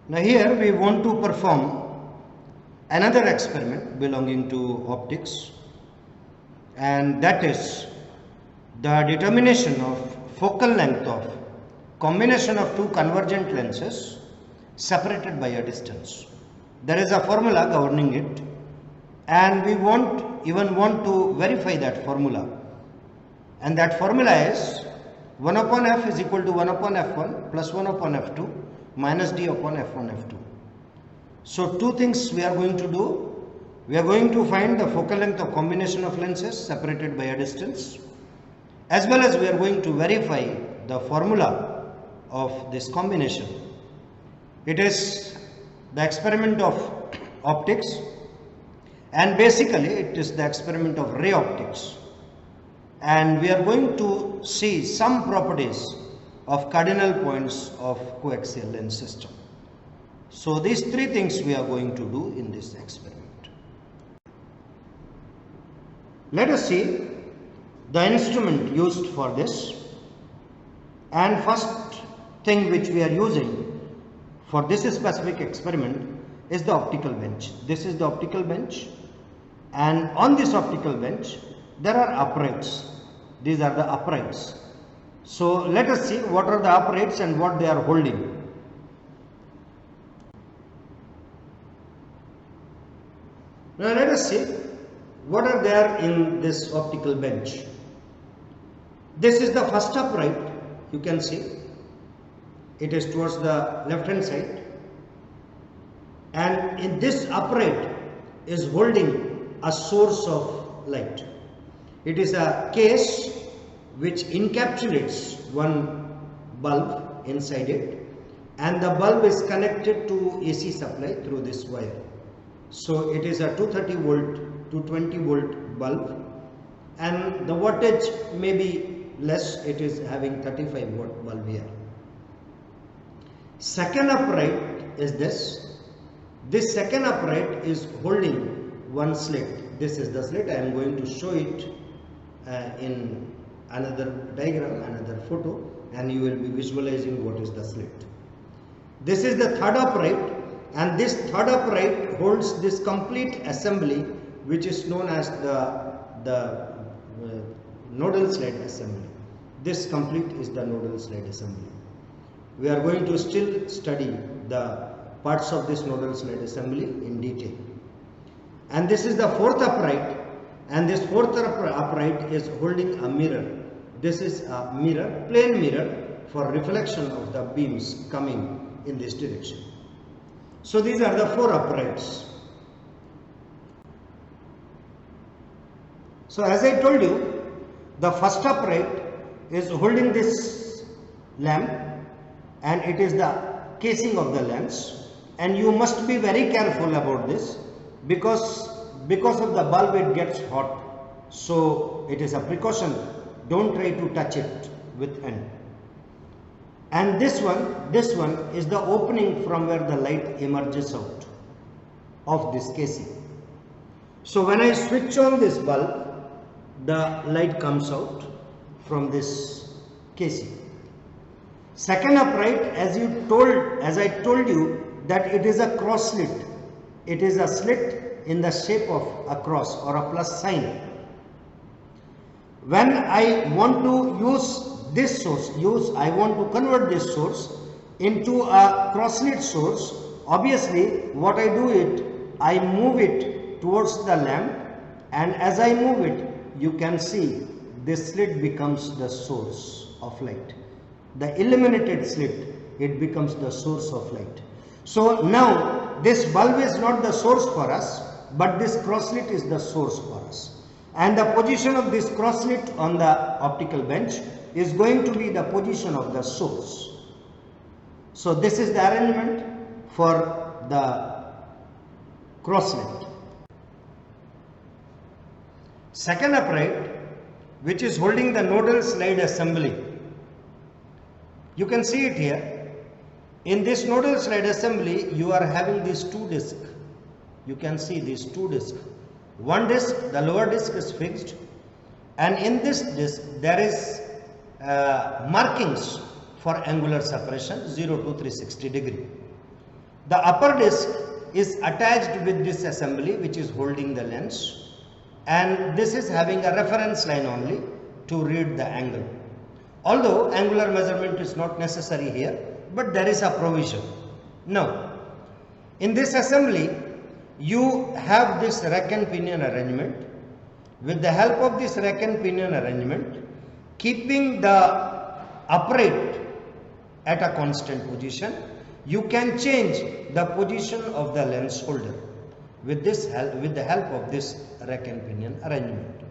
Now here we want to perform another experiment belonging to optics, and that is the determination of focal length of combination of two convergent lenses separated by a distance. There is a formula governing it, and we even want to verify that formula, and that formula is 1 upon f is equal to 1 upon f1 plus 1 upon f2 minus d upon f1 f2. So two things we are going to do. We are going to find the focal length of combination of lenses separated by a distance, as well as we are going to verify the formula of this combination. It is the experiment of optics, and basically it is the experiment of ray optics, and we are going to see some properties of cardinal points of coaxial lens system. So these three things we are going to do in this experiment. Let us see the instrument used for this, and first thing which we are using for this specific experiment is the optical bench. This is the optical bench, and on this optical bench there are uprights. These are the uprights. So let us see what are the uprights and what they are holding. Now let us see what are there in this optical bench. This is the first upright. You can see it is towards the left hand side, and in this upright is holding a source of light. It is a case which encapsulates one bulb inside it, and the bulb is connected to AC supply through this wire. So it is a 230 volt 220 volt bulb, and the wattage may be less. It is having 35 watt bulb here. Second upright is this. This second upright is holding one slit. This is the slit. I am going to show it in another diagram, another photo, and you will be visualizing what is the slit. This is the third upright, and this third upright holds this complete assembly which is known as the nodal slide assembly. This complete is the nodal slide assembly. We are going to still study the parts of this nodal slide assembly in detail. And this is the fourth upright, and this fourth upright is holding a mirror. This is a mirror, plain mirror, for reflection of the beams coming in this direction. So these are the four uprights. So as I told you, the first upright is holding this lamp, and it is the casing of the lens, and you must be very careful about this because of the bulb it gets hot. So it is a precaution. Don't try to touch it with hand. And this one is the opening from where the light emerges out of this casing. So when I switch on this bulb, the light comes out from this casing. Second upright, as I told you that it is a cross slit. It is a slit in the shape of a cross or a plus sign. When I want to use this source, I want to convert this source into a cross slit source. Obviously, what I do I move it towards the lamp, and as I move it, you can see this slit becomes the source of light. The illuminated slit, it becomes the source of light. So now this bulb is not the source for us, but this cross slit is the source for us. And the position of this cross slit on the optical bench is going to be the position of the source. So this is the arrangement for the cross slit. Second upright, which is holding the nodal slide assembly. You can see it here. In this nodal slide assembly, you are having these two discs. You can see these two discs. One disc, the lower disc is fixed, and in this disc there is markings for angular separation 0 to 360 degree. The upper disc is attached with this assembly which is holding the lens, and this is having a reference line only to read the angle. Although angular measurement is not necessary here, but there is a provision. Now, in this assembly, you have this rack and pinion arrangement. With the help of this rack and pinion arrangement, keeping the upright at a constant position, you can change the position of the lens holder with the help of this rack and pinion arrangement.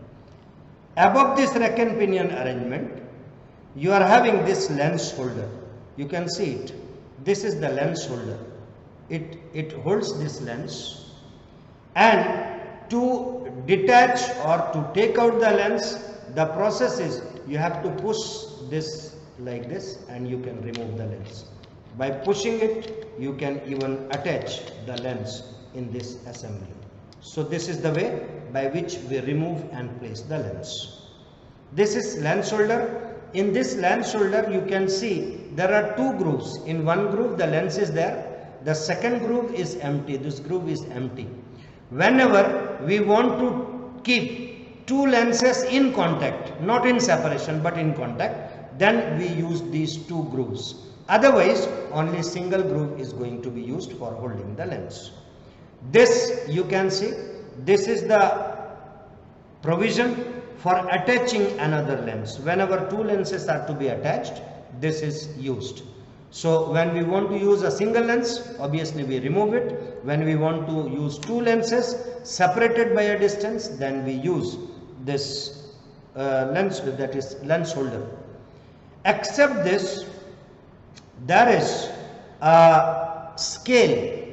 Above this rack and pinion arrangement, you are having this lens holder. You can see it. This is the lens holder. It holds this lens, and to detach or to take out the lens, the process is you have to push this like this and you can remove the lens. By pushing it, you can even attach the lens in this assembly. So this is the way by which we remove and place the lens. This is lens holder. In this lens holder, you can see there are two grooves. In one groove the lens is there, the second groove is empty, this groove is empty. Whenever we want to keep two lenses in contact, not in separation but in contact, then we use these two grooves. Otherwise, only single groove is going to be used for holding the lens. This you can see, this is the provision for attaching another lens. Whenever two lenses are to be attached, this is used. So when we want to use a single lens, obviously we remove it. When we want to use two lenses separated by a distance, then we use this lens, that is lens holder. Except this, there is a scale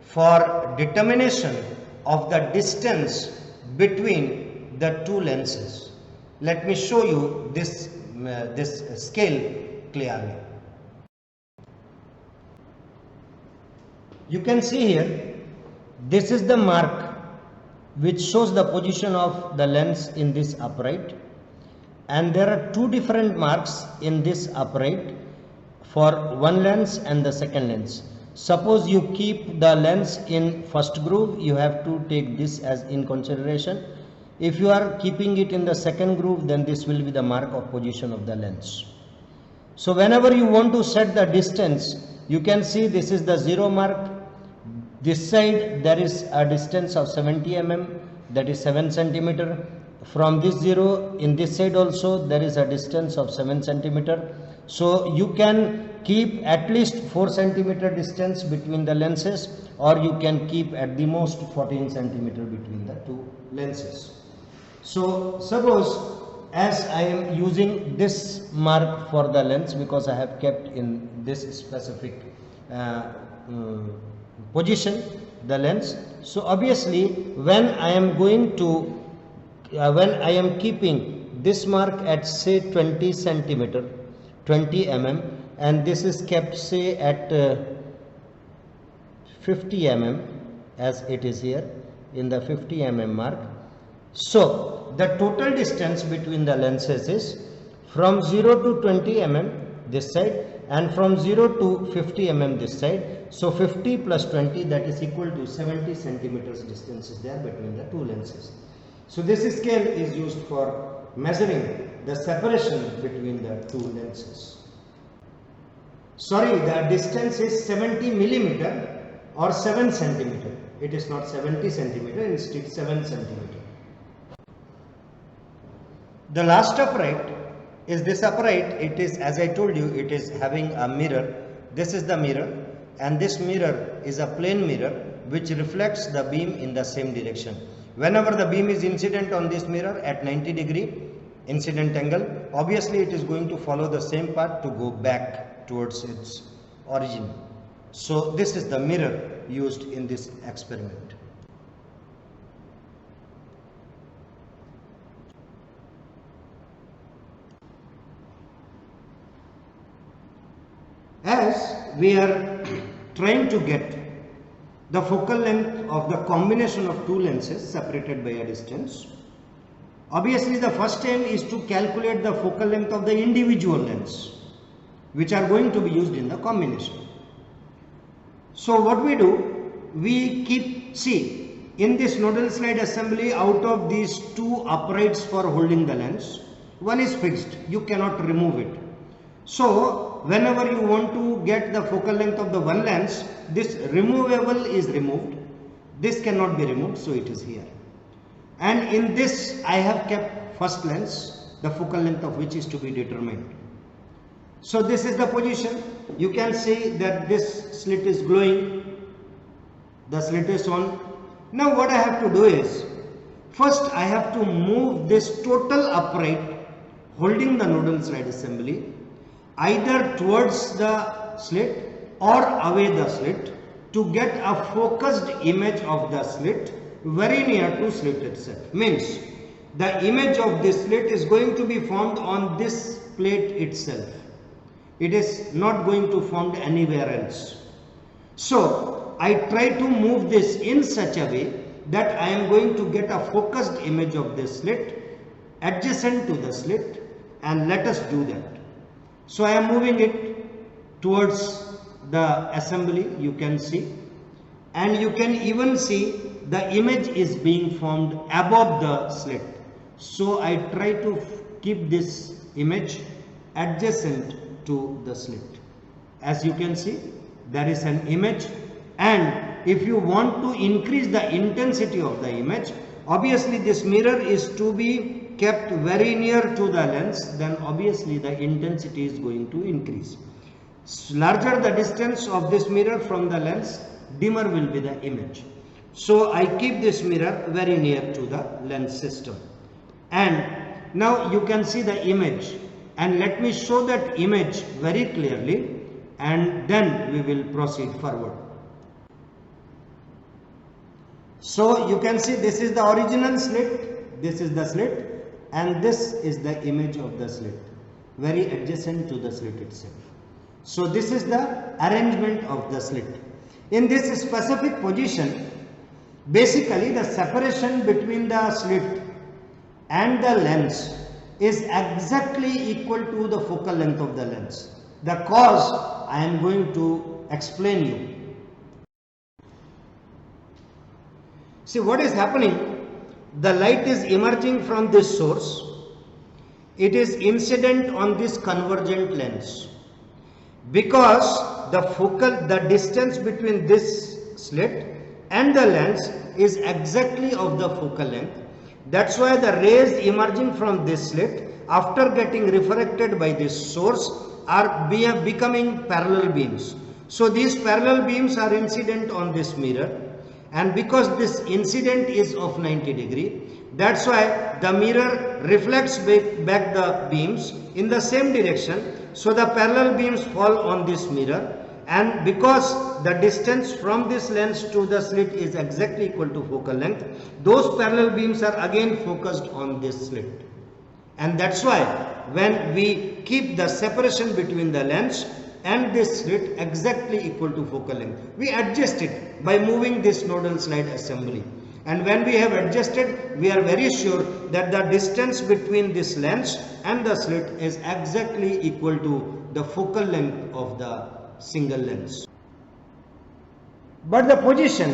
for determination of the distance between the two lenses. Let me show you this scale clearly. You can see here, this is the mark which shows the position of the lens in this upright, and there are two different marks in this upright for one lens and the second lens. Suppose you keep the lens in first groove, you have to take this as in consideration. If you are keeping it in the second groove, then this will be the mark of position of the lens. So whenever you want to set the distance, you can see this is the 0 mark. This side there is a distance of 70 mm, that is 7 centimeter. From this 0, in this side also there is a distance of 7 centimeter. So you can keep at least 4 centimeter distance between the lenses, or you can keep at the most 14 centimeter between the two lenses. So suppose as I am using this mark for the lens, because I have kept in this specific position the lens. So obviously when I am going to when I am keeping this mark at say 20 centimeter, 20 mm, and this is kept say at 50 mm as it is here in the 50 mm mark. So the total distance between the lenses is from 0 to 20 mm this side, and from 0 to 50 mm this side. So 50 plus 20, that is equal to 70 centimeters distance is there between the two lenses. So this scale is used for measuring the separation between the two lenses. Sorry, the distance is 70 millimeter or 7 centimeter. It is not 70 centimeter, instead 7 centimeter. The last upright is this upright. It is, as I told you, it is having a mirror. This is the mirror, and this mirror is a plane mirror which reflects the beam in the same direction. Whenever the beam is incident on this mirror at 90 degree incident angle, obviously it is going to follow the same path to go back towards its origin. So this is the mirror used in this experiment. As we are trying to get the focal length of the combination of two lenses separated by a distance, obviously the first aim is to calculate the focal length of the individual lens which are going to be used in the combination. So what we do, we keep, see, in this nodal slide assembly, out of these two uprights for holding the lens, one is fixed, you cannot remove it. So whenever you want to get the focal length of the one lens, this removable is removed, this cannot be removed, so it is here. And in this I have kept first lens, the focal length of which is to be determined. So this is the position. You can see that this slit is glowing, the slit is on. Now what I have to do is, first I have to move this total upright holding the nodal slide assembly either towards the slit or away the slit to get a focused image of the slit very near to slit itself. Means the image of this slit is going to be formed on this plate itself. It is not going to form anywhere else. So I try to move this in such a way that I am going to get a focused image of this slit adjacent to the slit, and let us do that. So I am moving it towards the assembly, you can see, and you can even see the image is being formed above the slit. So I try to keep this image adjacent to the slit. As you can see, there is an image, and if you want to increase the intensity of the image, obviously this mirror is to be kept very near to the lens, then obviously the intensity is going to increase. Larger the distance of this mirror from the lens, dimmer will be the image. So I keep this mirror very near to the lens system, and now you can see the image, and let me show that image very clearly, and then we will proceed forward. So you can see this is the original slit, this is the slit, and this is the image of the slit, very adjacent to the slit itself. So this is the arrangement of the slit. In this specific position, basically the separation between the slit and the lens is exactly equal to the focal length of the lens. The cause I am going to explain you. See what is happening, the light is emerging from this source, it is incident on this convergent lens. Because the distance between this slit and the lens is exactly of the focal length, that's why the rays emerging from this slit after getting refracted by this source are becoming parallel beams. So these parallel beams are incident on this mirror, and because this incident is of 90 degree, that's why the mirror reflects back the beams in the same direction. So the parallel beams fall on this mirror, and because the distance from this lens to the slit is exactly equal to focal length, those parallel beams are again focused on this slit. And that's why when we keep the separation between the lens and this slit exactly equal to focal length, we adjust it by moving this nodal slide assembly. And when we have adjusted, we are very sure that the distance between this lens and the slit is exactly equal to the focal length of the single lens. But the position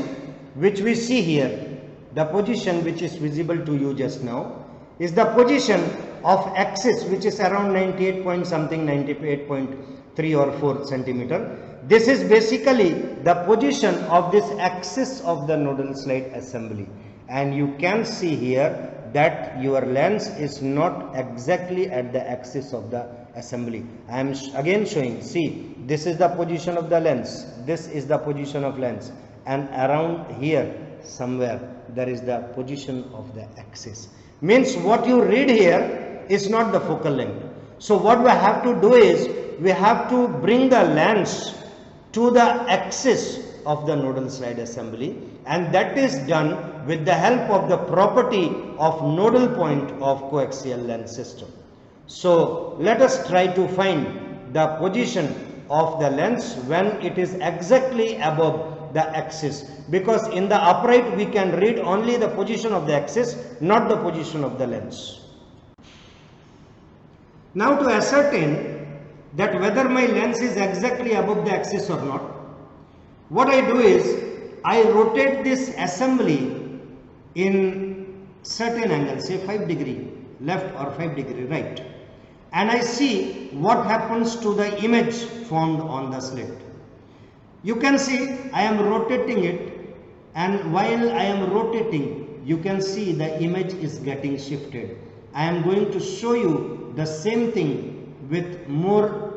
which we see here, the position which is visible to you just now, is the position of axis, which is around 98 point something, 98.3 or 4 centimeter. This is basically the position of this axis of the nodal slide assembly, and you can see here that your lens is not exactly at the axis of the assembly. I am again showing, see, this is the position of the lens, this is the position of lens, and around here somewhere there is the position of the axis. Means what you read here is not the focal length. So what we have to do is, we have to bring the lens to the axis of the nodal slide assembly, and that is done with the help of the property of nodal point of coaxial lens system. So let us try to find the position of the lens when it is exactly above the axis, because in the upright we can read only the position of the axis, not the position of the lens. Now to ascertain that whether my lens is exactly above the axis or not, What I do is I rotate this assembly in certain angle, say 5 degree left or 5 degree right, and I see what happens to the image formed on the slit. You can see I am rotating it, and while I am rotating, you can see the image is getting shifted. I am going to show you the same thing with more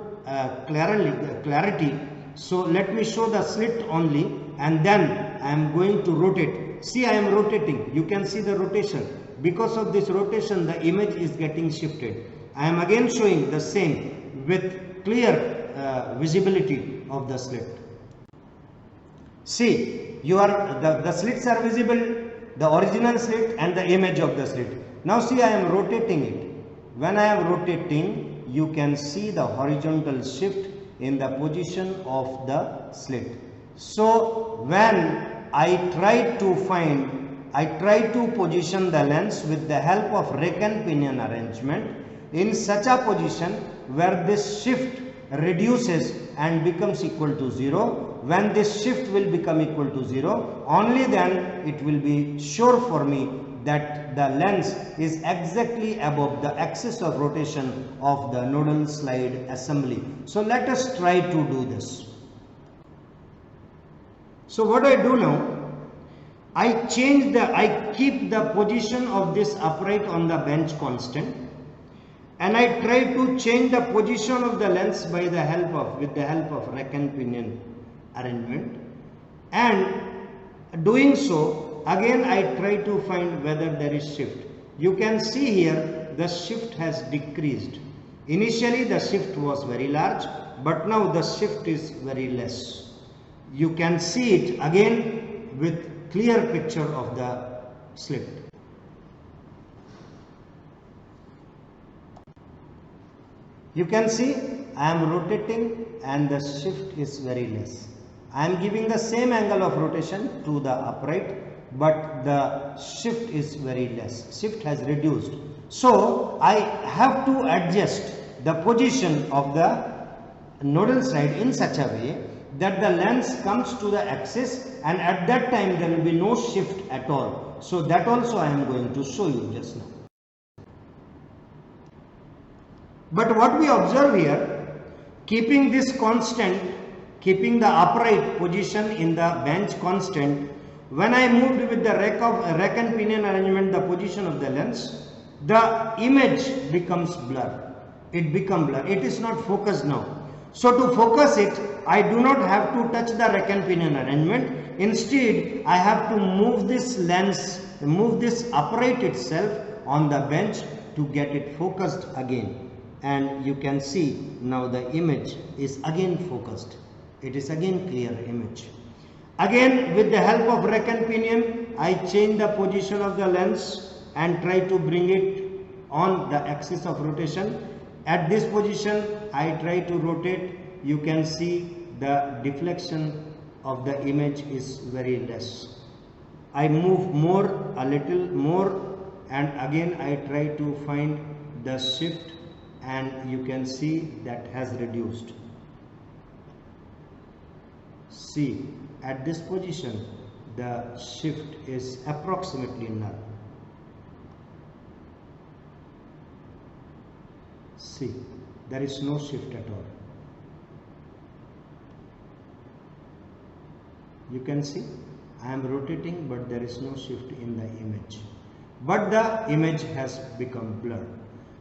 clarity. So let me show the slit only, and then I am going to rotate. See, I am rotating. You can see the rotation. Because of this rotation, the image is getting shifted. I am again showing the same with clear visibility of the slit. See, the slits are visible, the original slit and the image of the slit. Now see, I am rotating it. When I am rotating, you can see the horizontal shift in the position of the slit. So when I try to position the lens with the help of rack and pinion arrangement in such a position where this shift reduces and becomes equal to 0. When this shift will become equal to 0, only then it will be sure for me that the lens is exactly above the axis of rotation of the nodal slide assembly. So let us try to do this. So what I do now, I keep the position of this upright on the bench constant, and I try to change the position of the lens with the help of rack and pinion arrangement, and doing so again I try to find whether there is shift. You can see here the shift has decreased. Initially the shift was very large, but now the shift is very less. You can see it again with clear picture of the slit. You can see I am rotating and the shift is very less. I am giving the same angle of rotation to the upright, but the shift is very less. Shift has reduced. So I have to adjust the position of the nodal side in such a way that the lens comes to the axis, and at that time there will be no shift at all. So that also I am going to show you just now. But what we observe here, keeping this constant, keeping the upright position in the bench constant, when I moved with the rack and pinion arrangement the position of the lens, the image becomes blur. It becomes blur. It is not focused now. So to focus it, I do not have to touch the rack and pinion arrangement. Instead, I have to move this lens, move this upright itself on the bench to get it focused again. And you can see now the image is again focused. It is again clear image. Again, with the help of rack and pinion, I change the position of the lens and try to bring it on the axis of rotation. At this position, I try to rotate. You can see the deflection of the image is very less. I move more, a little more, and again I try to find the shift, and you can see that has reduced. See, at this position the shift is approximately null. See, there is no shift at all. You can see I am rotating, but there is no shift in the image, but the image has become blurred.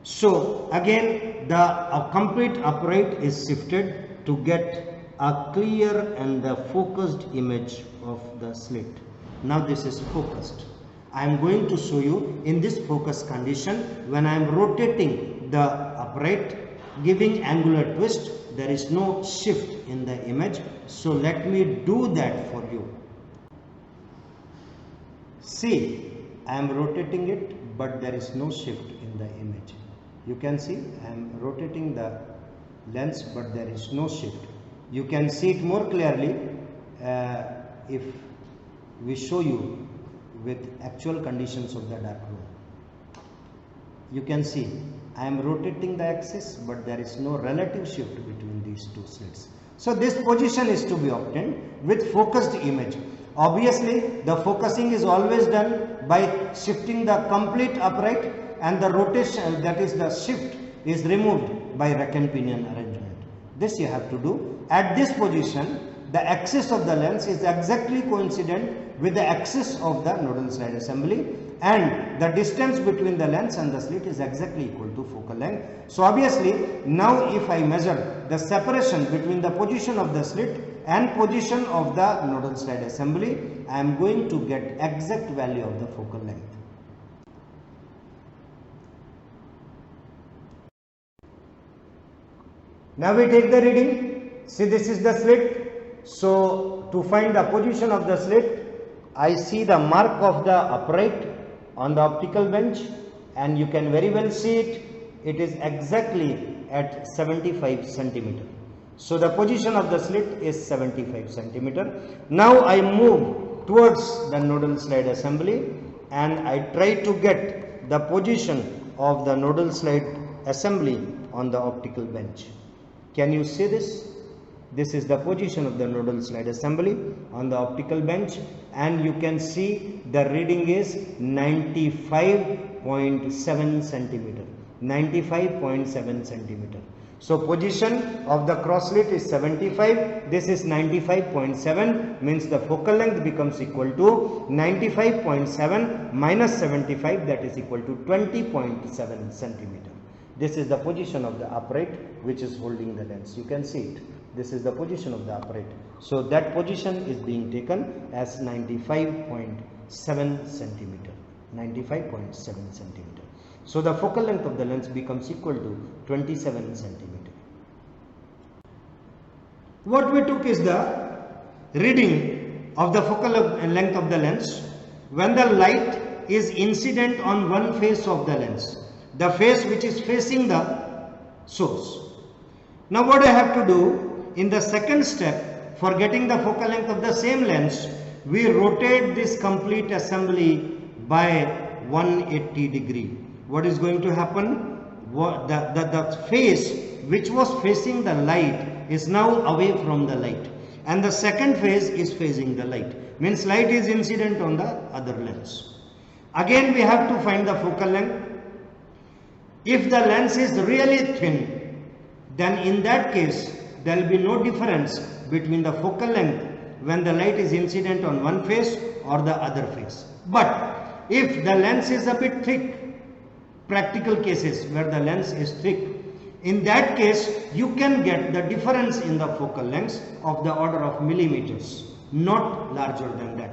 So again the complete upright is shifted to get a clear and the focused image of the slit. Now this is focused. I am going to show you in this focus condition when I am rotating the upright, giving angular twist, there is no shift in the image. So let me do that for you. See, I am rotating it, but there is no shift in the image. You can see I am rotating the lens, but there is no shift. You can see it more clearly if we show you with actual conditions of the dark room. You can see I am rotating the axis, but there is no relative shift between these two slits. So this position is to be obtained with focused image. Obviously, the focusing is always done by shifting the complete upright, and the rotation, that is the shift, is removed by rack and pinion arrangement. This you have to do. At this position, the axis of the lens is exactly coincident with the axis of the nodal slide assembly, and the distance between the lens and the slit is exactly equal to focal length. So obviously, now if I measure the separation between the position of the slit and position of the nodal slide assembly, I am going to get exact value of the focal length. Now we take the reading. See, this is the slit. So to find the position of the slit, I see the mark of the upright on the optical bench, and you can very well see it. It is exactly at 75 centimeter. So the position of the slit is 75 centimeter. Now I move towards the nodal slide assembly, and I try to get the position of the nodal slide assembly on the optical bench. Can you see this? This is the position of the nodal slide assembly on the optical bench, and you can see the reading is 95.7 centimeter. 95.7 centimeter. So position of the cross slit is 75. This is 95.7, means the focal length becomes equal to 95.7 minus 75, that is equal to 20.7 centimeter. This is the position of the upright which is holding the lens. You can see it. This is the position of the upright. So that position is being taken as 95.7 centimeter. 95.7 centimeter. So the focal length of the lens becomes equal to 27 centimeter. What we took is the reading of the focal length of the lens when the light is incident on one face of the lens, the face which is facing the source. Now what I have to do in the second step, for getting the focal length of the same lens, we rotate this complete assembly by 180 degree. What is going to happen? The face which was facing the light is now away from the light, and the second face is facing the light, means light is incident on the other lens. Again we have to find the focal length. If the lens is really thin, then in that case there will be no difference between the focal length when the light is incident on one face or the other face. But if the lens is a bit thick, practical cases where the lens is thick, in that case you can get the difference in the focal length of the order of millimeters, not larger than that.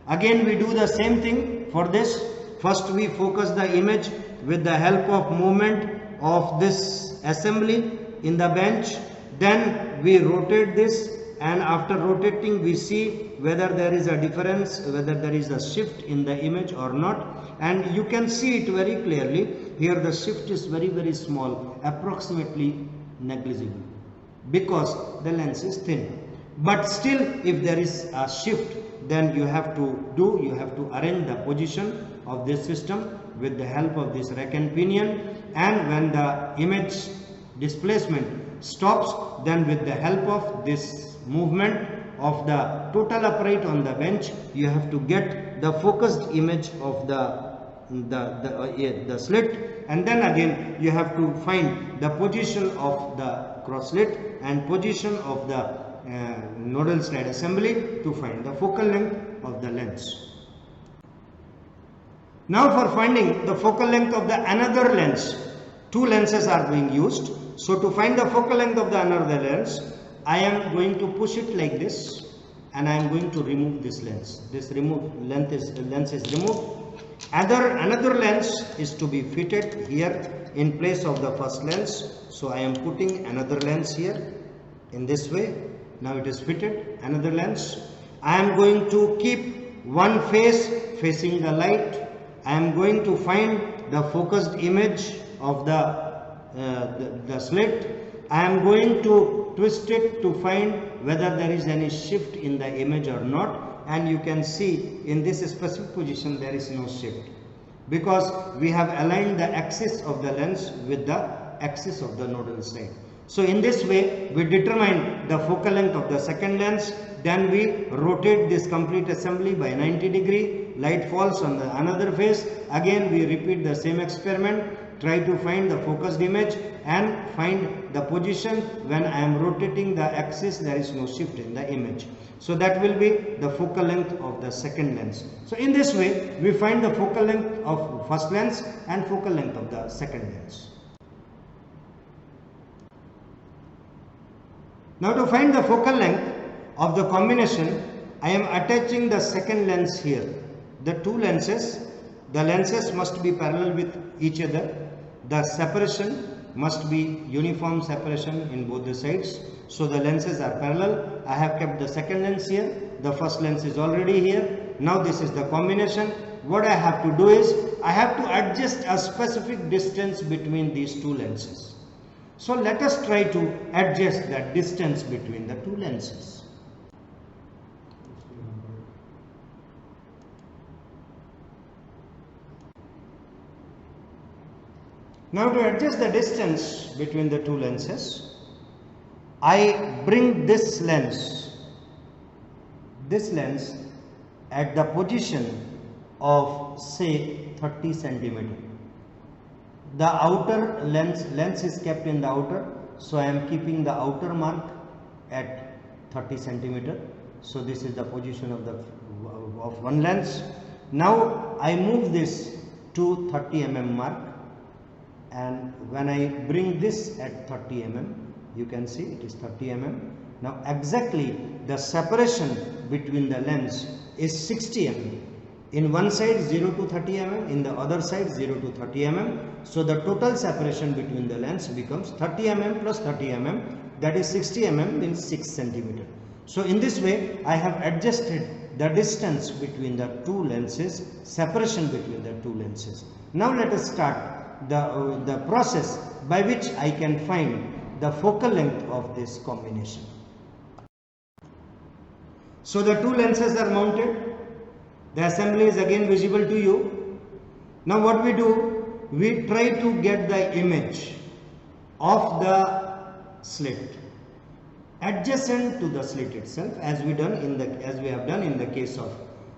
Again we do the same thing for this. First we focus the image with the help of movement of this assembly in the bench. Then we rotate this, and after rotating we see whether there is a difference, whether there is a shift in the image or not, and you can see it very clearly. Here the shift is very small, approximately negligible, because the lens is thin. But still if there is a shift, then you have to arrange the position of this system with the help of this rack and pinion, and when the image displacement stops, then with the help of this movement of the total upright on the bench, you have to get the focused image of the slit, and then again you have to find the position of the cross slit and position of the nodal slide assembly to find the focal length of the lens. Now for finding the focal length of the another lens, two lenses are being used. So to find the focal length of the another lens, I am going to push it like this, and I am going to remove this lens. This lens is removed. Another lens is to be fitted here in place of the first lens. So I am putting another lens here in this way. Now it is fitted, another lens. I am going to keep one face facing the light. I am going to find the focused image of the slit. I am going to twist it to find whether there is any shift in the image or not, and you can see in this specific position there is no shift, because we have aligned the axis of the lens with the axis of the nodal slide. So in this way we determine the focal length of the second lens, then we rotate this complete assembly by 90 degree, light falls on the another face, again we repeat the same experiment, try to find the focused image and find the position. When I am rotating the axis, there is no shift in the image. So that will be the focal length of the second lens. So in this way we find the focal length of first lens and focal length of the second lens. Now to find the focal length of the combination, I am attaching the second lens here. The two lenses, the lenses must be parallel with each other. The separation must be uniform separation in both the sides. So the lenses are parallel. I have kept the second lens here. The first lens is already here. Now this is the combination. What I have to do is, I have to adjust a specific distance between these two lenses. So let us try to adjust that distance between the two lenses. Now to adjust the distance between the two lenses, I bring this lens at the position of say 30 centimeter. The outer lens is kept in the outer, so I am keeping the outer mark at 30 centimeter. So this is the position of one lens. Now I move this to 30 mm mark, and when I bring this at 30 mm, you can see it is 30 mm. Now exactly the separation between the lens is 60 mm. In one side 0 to 30 mm, in the other side 0 to 30 mm. So the total separation between the lens becomes 30 mm plus 30 mm, that is 60 mm means 6 centimeter. So in this way I have adjusted the distance between the two lenses, separation between the two lenses. Now let us start the process by which I can find the focal length of this combination. So the two lenses are mounted. The assembly is again visible to you. Now what we do, we try to get the image of the slit adjacent to the slit itself, as we have done in the case of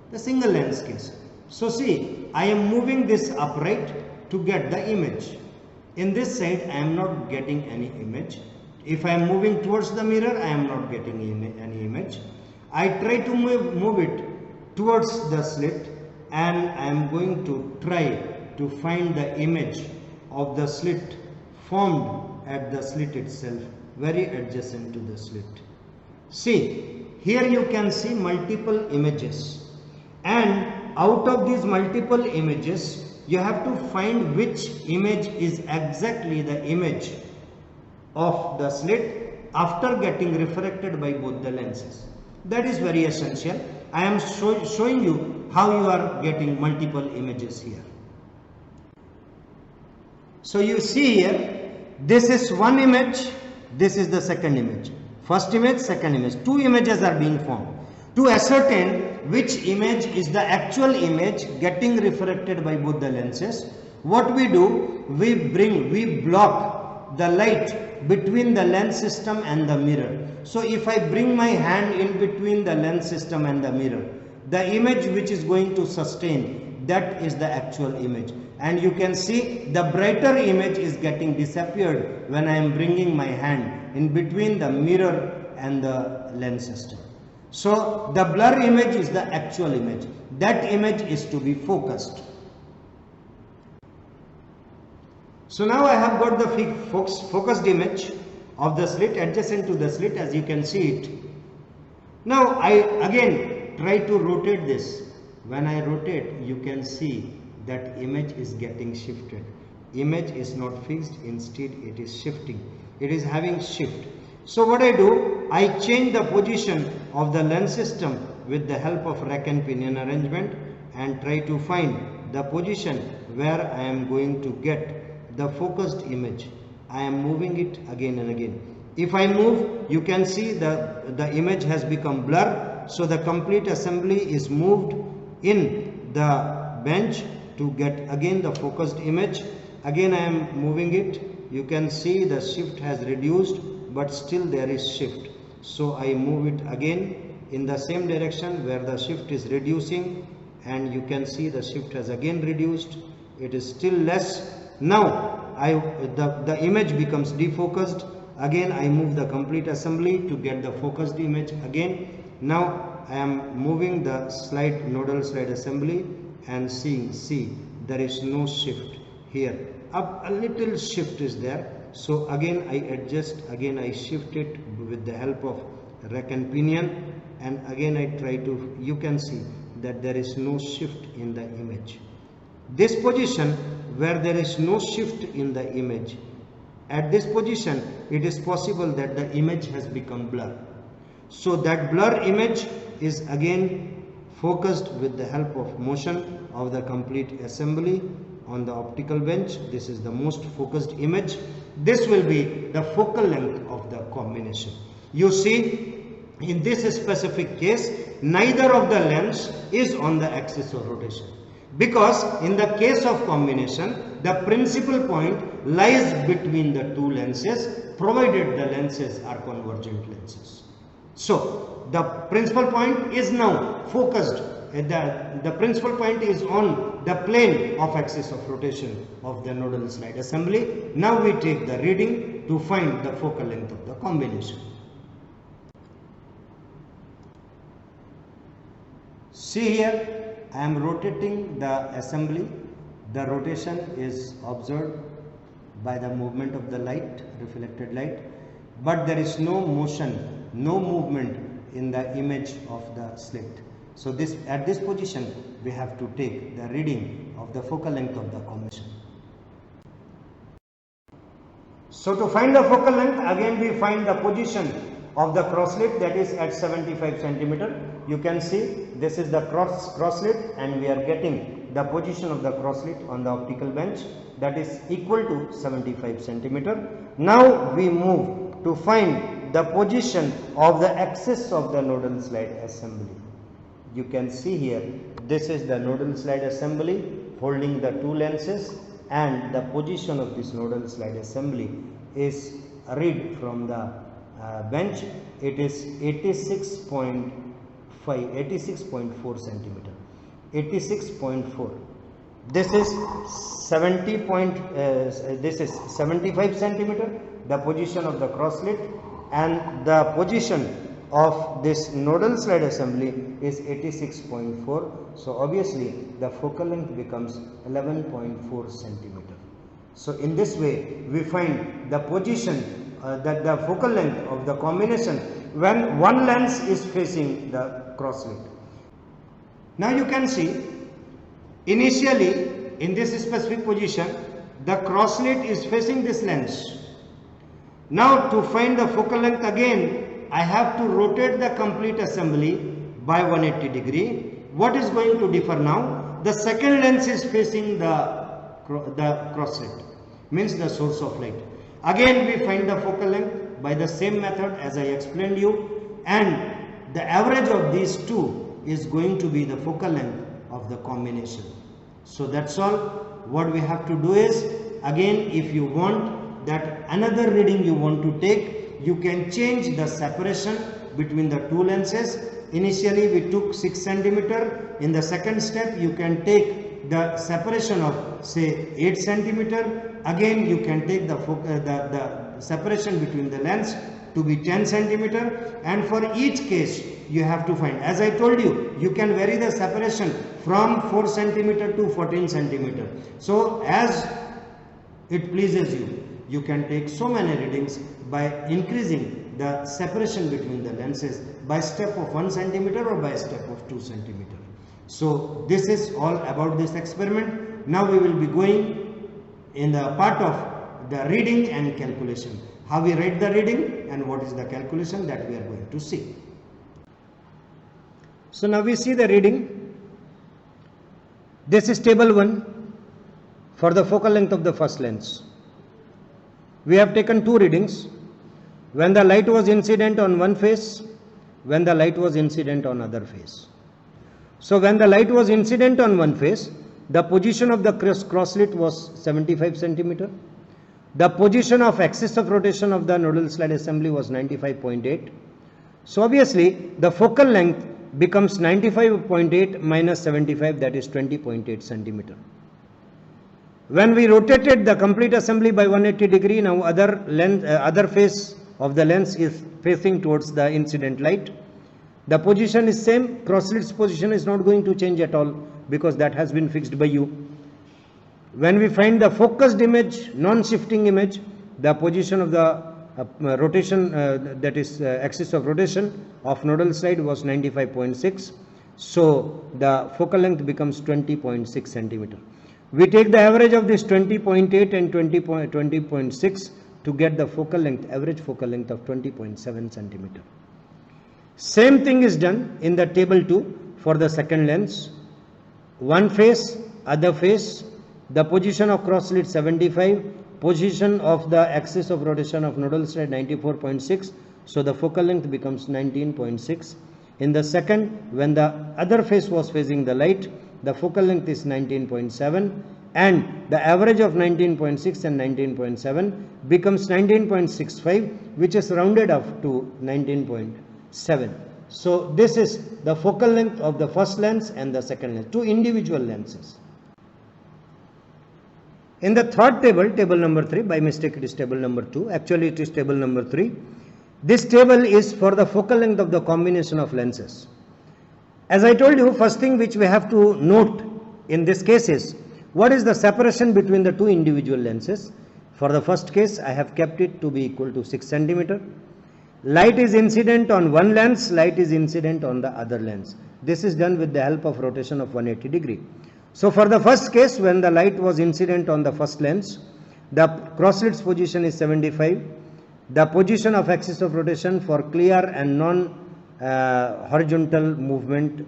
the single lens case. So see, I am moving this upright to get the image. In this side I am not getting any image. If I am moving towards the mirror, I am not getting any image. I try to move it towards the slit, and I am going to try to find the image of the slit formed at the slit itself, very adjacent to the slit. See, here you can see multiple images, and out of these multiple images you have to find which image is exactly the image of the slit after getting refracted by both the lenses. That is very essential. I am showing you how you are getting multiple images here. So you see here, this is one image, this is the second image. First image, second image. Two images are being formed. To ascertain which image is the actual image getting refracted by both the lenses, what we do, we block the light between the lens system and the mirror. So if I bring my hand in between the lens system and the mirror, the image which is going to sustain, that is the actual image. And you can see the brighter image is getting disappeared when I am bringing my hand in between the mirror and the lens system. So the blur image is the actual image. That image is to be focused. So now I have got the focused image of the slit adjacent to the slit, as you can see it. Now I again try to rotate this. When I rotate, you can see that image is getting shifted. Image is not fixed, instead it is shifting. It is having shift. So what I do, I change the position of the lens system with the help of rack and pinion arrangement and try to find the position where I am going to get the focused image. I am moving it again and again. If I move, you can see the image has become blur. So the complete assembly is moved in the bench to get again the focused image. Again I am moving it. you can see the shift has reduced, but still there is shift. So I move it again in the same direction where the shift is reducing, and you can see the shift has again reduced. It is still less. Now the image becomes defocused. Again I move the complete assembly to get the focused image again. Now I am moving the nodal slide assembly and see there is no shift here. A little shift is there. So again I adjust, again I shift it with the help of rack and pinion, and again I try to, you can see that there is no shift in the image. This position where there is no shift in the image, at this position it is possible that the image has become blur. So that blur image is again focused with the help of motion of the complete assembly on the optical bench. This is the most focused image. This will be the focal length of the combination. You see, in this specific case, neither of the lens is on the axis of rotation, because in the case of combination, the principal point lies between the two lenses, provided the lenses are convergent lenses. So the principal point is now focused. The principal point is on the plane of axis of rotation of the nodal slide assembly. Now we take the reading to find the focal length of the combination. See here, I am rotating the assembly. The rotation is observed by the movement of the light, reflected light, but there is no motion, no movement in the image of the slit. So at this position we have to take the reading of the focal length of the combination. So to find the focal length, again we find the position of the cross slit, that is at 75 centimeter. You can see this is the cross slit, and we are getting the position of the cross slit on the optical bench, that is equal to 75 centimeter. Now we move to find the position of the axis of the nodal slide assembly. You can see here, this is the nodal slide assembly holding the two lenses, and the position of this nodal slide assembly is read from the bench. It is 86.4 centimeter. 86.4. This is 75 centimeter, the position of the cross slit, and the position of this nodal slide assembly is 86.4. So obviously the focal length becomes 11.4 centimeter. So in this way we find the position that the focal length of the combination when one lens is facing the cross slit. Now you can see, initially in this specific position the cross slit is facing this lens. Now to find the focal length, again I have to rotate the complete assembly by 180 degree. What is going to differ now? The second lens is facing the cross slit, means the source of light. Again we find the focal length by the same method as I explained you, and the average of these two is going to be the focal length of the combination. So that's all. What we have to do is, again if you want that another reading you want to take, you can change the separation between the two lenses. Initially we took 6 centimeter. In the second step you can take the separation of say 8 centimeter. Again you can take the separation between the lens to be 10 centimeter, and for each case you have to find, as I told you, you can vary the separation from 4 centimeter to 14 centimeter. So as it pleases you, you can take so many readings by increasing the separation between the lenses by step of 1 centimeter or by step of 2 centimeter. So this is all about this experiment. Now we will be going in the part of the reading and calculation. How we write the reading and what is the calculation, that we are going to see. So now we see the reading. This is table 1 for the focal length of the first lens. We have taken two readings: when the light was incident on one face, when the light was incident on other face. So when the light was incident on one face, the position of the cross slit was 75 centimeter. The position of axis of rotation of the nodal slide assembly was 95.8. So obviously the focal length becomes 95.8 minus 75, that is 20.8 centimeter. When we rotated the complete assembly by 180 degree, now other face of the lens is facing towards the incident light. The position is same, cross slit's position is not going to change at all because that has been fixed by you. When we find the focused image, non-shifting image, the position of the rotation, that is axis of rotation of nodal slide was 95.6. So the focal length becomes 20.6 centimeter. We take the average of this 20.8 and 20.6 to get the focal length, average focal length of 20.7 centimeter. Same thing is done in the table 2 for the second lens. One face, other face, the position of cross slit 75, position of the axis of rotation of nodal slide 94.6. So the focal length becomes 19.6. In the second, when the other face was facing the light, the focal length is 19.7, and the average of 19.6 and 19.7 becomes 19.65, which is rounded up to 19.7. So this is the focal length of the first lens and the second lens, two individual lenses. In the third table, table number 3, by mistake it is table number 2, actually it is table number 3. This table is for the focal length of the combination of lenses. As I told you, first thing which we have to note in this case is what is the separation between the two individual lenses. For the first case, I have kept it to be equal to 6 centimeter. Light is incident on one lens, light is incident on the other lens. This is done with the help of rotation of 180 degree. So for the first case, when the light was incident on the first lens, the cross slit's position is 75. The position of axis of rotation for clear and non horizontal movement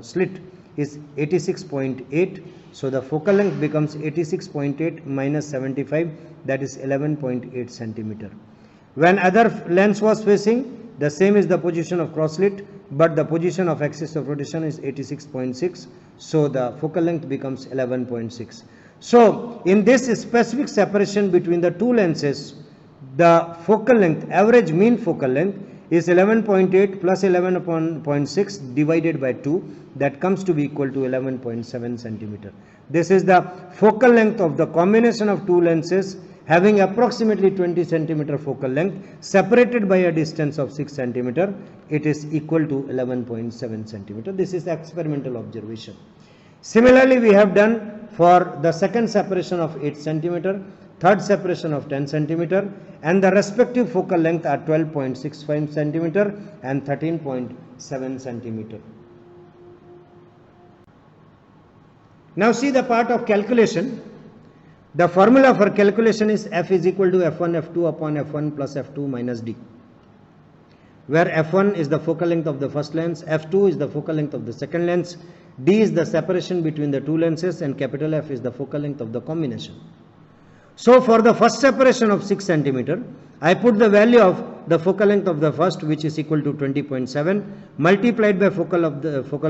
slit is 86.8. So the focal length becomes 86.8 minus 75, that is 11.8 centimeter. When other lens was facing, the same is the position of cross slit, but the position of axis of rotation is 86.6. So the focal length becomes 11.6. So in this specific separation between the two lenses, the focal length, average mean focal length, is 11.8 plus 11.6 divided by 2, that comes to be equal to 11.7 centimeter. This is the focal length of the combination of two lenses having approximately 20 centimeter focal length separated by a distance of 6 centimeter. It is equal to 11.7 centimeter. This is the experimental observation. Similarly, we have done for the second separation of 8 centimeter, third separation of 10 centimeter, and the respective focal length are 12.65 centimeter and 13.7 centimeter. Now see the part of calculation. The formula for calculation is F is equal to F1 F2 upon F1 plus F2 minus D, where F1 is the focal length of the first lens, F2 is the focal length of the second lens, D is the separation between the two lenses, and capital F is the focal length of the combination. So for the first separation of 6 centimeter, I put the value of the focal length of the first, which is equal to 20.7, multiplied by focal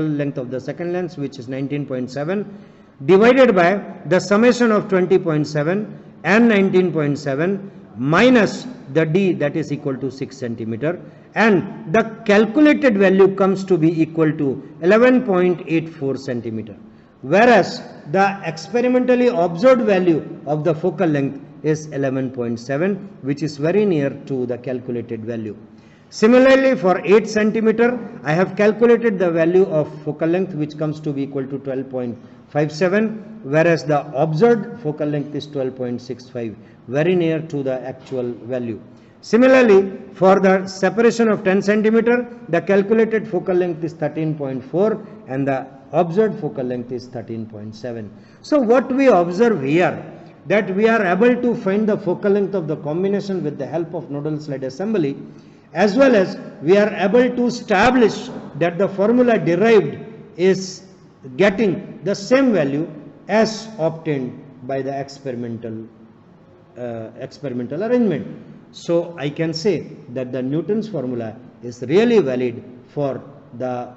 length of the second lens, which is 19.7, divided by the summation of 20.7 and 19.7 minus the D, that is equal to 6 centimeter, and the calculated value comes to be equal to 11.84 centimeter. Whereas the experimentally observed value of the focal length is 11.7, which is very near to the calculated value. Similarly, for 8 centimeter, I have calculated the value of focal length, which comes to be equal to 12.57, whereas the observed focal length is 12.65, very near to the actual value. Similarly, for the separation of 10 centimeter, the calculated focal length is 13.4 and the observed focal length is 13.7. So what we observe here, that we are able to find the focal length of the combination with the help of nodal slide assembly, as well as we are able to establish that the formula derived is getting the same value as obtained by the experimental arrangement. So I can say that the Newton's formula is really valid for the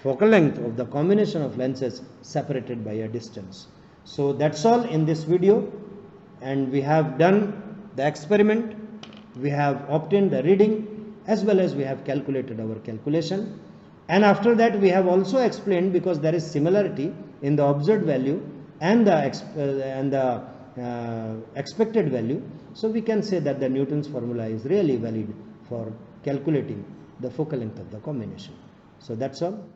focal length of the combination of lenses separated by a distance. So that's all in this video. and we have done the experiment, we have obtained the reading, as well as we have calculated our calculation. And after that we have also explained, because there is similarity in the observed value and the expected value, so we can say that the Newton's formula is really valid for calculating the focal length of the combination. So that's all.